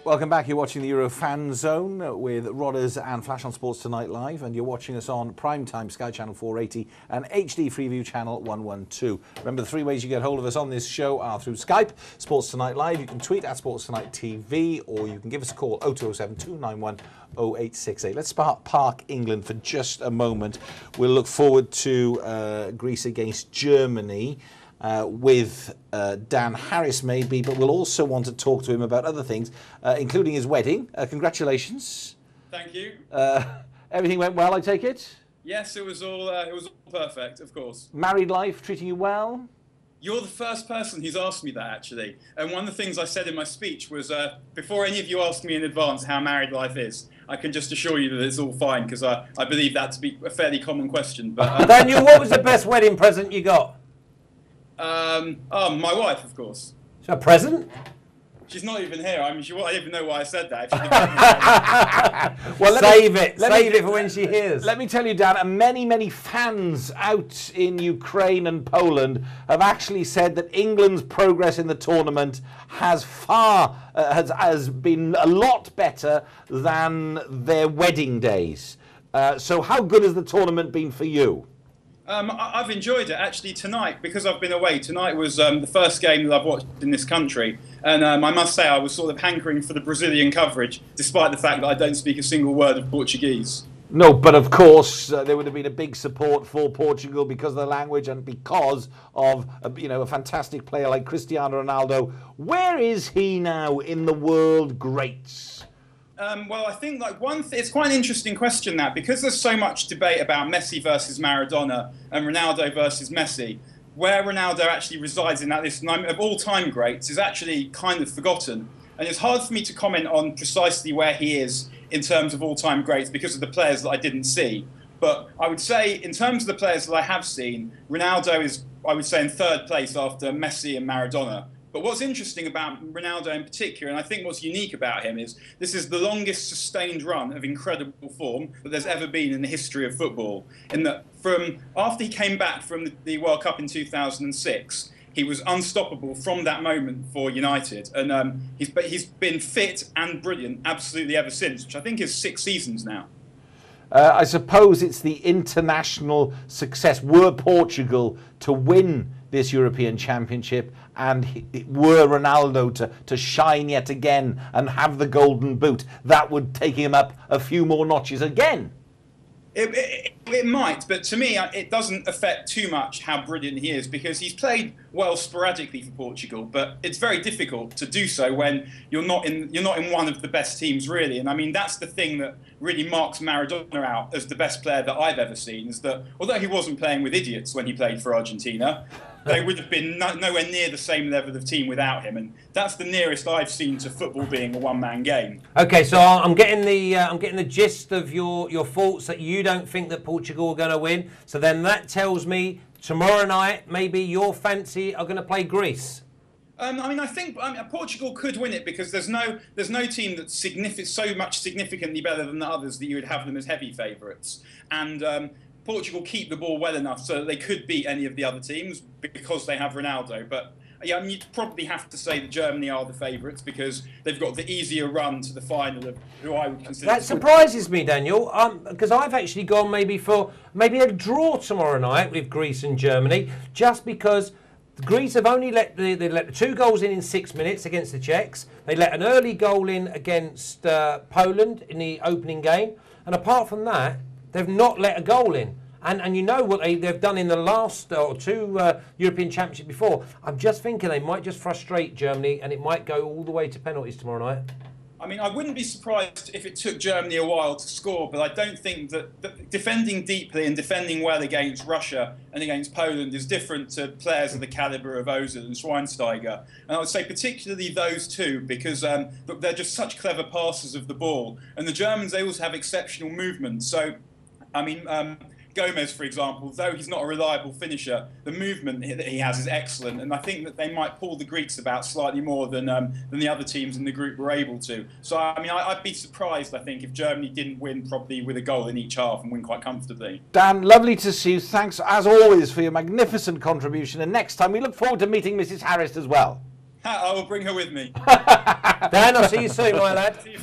Welcome back. You're watching the Euro Fan Zone with Rhodri and Flash on Sports Tonight Live, and you're watching us on Primetime Sky Channel 480 and HD Freeview Channel 112. Remember, the three ways you get hold of us on this show are through Skype, Sports Tonight Live. You can tweet at Sports Tonight TV, or you can give us a call 0207 291 0868. Let's park England for just a moment. We'll look forward to Greece against Germany. With Dan Harris maybe, but we'll also want to talk to him about other things, including his wedding. Congratulations. Thank you. Everything went well, I take it? Yes, it was all perfect, of course. Married life treating you well? You're the first person who's asked me that, actually. And one of the things I said in my speech was, before any of you asked me in advance how married life is, I can just assure you that it's all fine, because I believe that to be a fairly common question. But Daniel, what was the best wedding present you got? My wife, of course. A present? She's not even here. I mean, she won't even know why I said that. Well, save it for when she hears. Let me tell you, Dan, many fans out in Ukraine and Poland have actually said that England's progress in the tournament has been a lot better than their wedding days. So how good has the tournament been for you? I've enjoyed it, actually, tonight, because I've been away. Tonight was the first game that I've watched in this country, and I must say I was sort of hankering for the Brazilian coverage, despite the fact that I don't speak a single word of Portuguese. No, but of course there would have been a big support for Portugal because of the language and because of a fantastic player like Cristiano Ronaldo. Where is he now in the world greats? Well, I think it's quite an interesting question, that, because there's so much debate about Messi versus Maradona and Ronaldo versus Messi. Where Ronaldo actually resides in that list of all-time greats is actually kind of forgotten. And it's hard for me to comment on precisely where he is in terms of all-time greats because of the players that I didn't see. But I would say, in terms of the players that I have seen, Ronaldo is, I would say, in third place after Messi and Maradona. But what's interesting about Ronaldo in particular, and I think what's unique about him, is this is the longest sustained run of incredible form that there's ever been in the history of football. In that, from after he came back from the World Cup in 2006, he was unstoppable from that moment for United. And he's been fit and brilliant absolutely ever since, which I think is 6 seasons now. I suppose it's the international success. Were Portugal to win this European Championship and were Ronaldo to shine yet again and have the golden boot, that would take him up a few more notches again. It might, but to me, it doesn't affect too much how brilliant he is, because he's played well sporadically for Portugal, but it's very difficult to do so when you're not in one of the best teams, really. And I mean, that's the thing that really marks Maradona out as the best player that I've ever seen, is that although he wasn't playing with idiots when he played for Argentina, they would have been nowhere near the same level of team without him, and that's the nearest I've seen to football being a one-man game. Okay, so I'm getting the gist of your thoughts that you don't think that Portugal are going to win. So then that tells me tomorrow night maybe your fancy are going to play Greece. I mean, I think Portugal could win it because there's no team that's so much significantly better than the others that you would have them as heavy favourites. And Portugal keep the ball well enough so that they could beat any of the other teams because they have Ronaldo. But yeah, I mean, you'd probably have to say that Germany are the favourites because they've got the easier run to the final of who I would consider. That surprises me, Daniel, because I've actually gone maybe a draw tomorrow night with Greece and Germany, just because Greece have only let the 2 goals in 6 minutes against the Czechs. They let an early goal in against Poland in the opening game, and apart from that, they've not let a goal in. And you know what they've done in the last 2 European Championships before. I'm just thinking they might just frustrate Germany and it might go all the way to penalties tomorrow night. I mean, I wouldn't be surprised if it took Germany a while to score, but I don't think that defending deeply and defending well against Russia and against Poland is different to players of the calibre of Ozil and Schweinsteiger. And I would say particularly those two, because they're just such clever passers of the ball. And the Germans, they also have exceptional movement. So, I mean, Gomez, for example, though he's not a reliable finisher, the movement that he has is excellent, and I think that they might pull the Greeks about slightly more than the other teams in the group were able to. So, I mean, I'd be surprised, I think, if Germany didn't win probably with a goal in each half and win quite comfortably. Dan, lovely to see you. Thanks, as always, for your magnificent contribution, and next time we look forward to meeting Mrs. Harris as well. I will bring her with me. Dan, I'll see you soon, my lad. See you,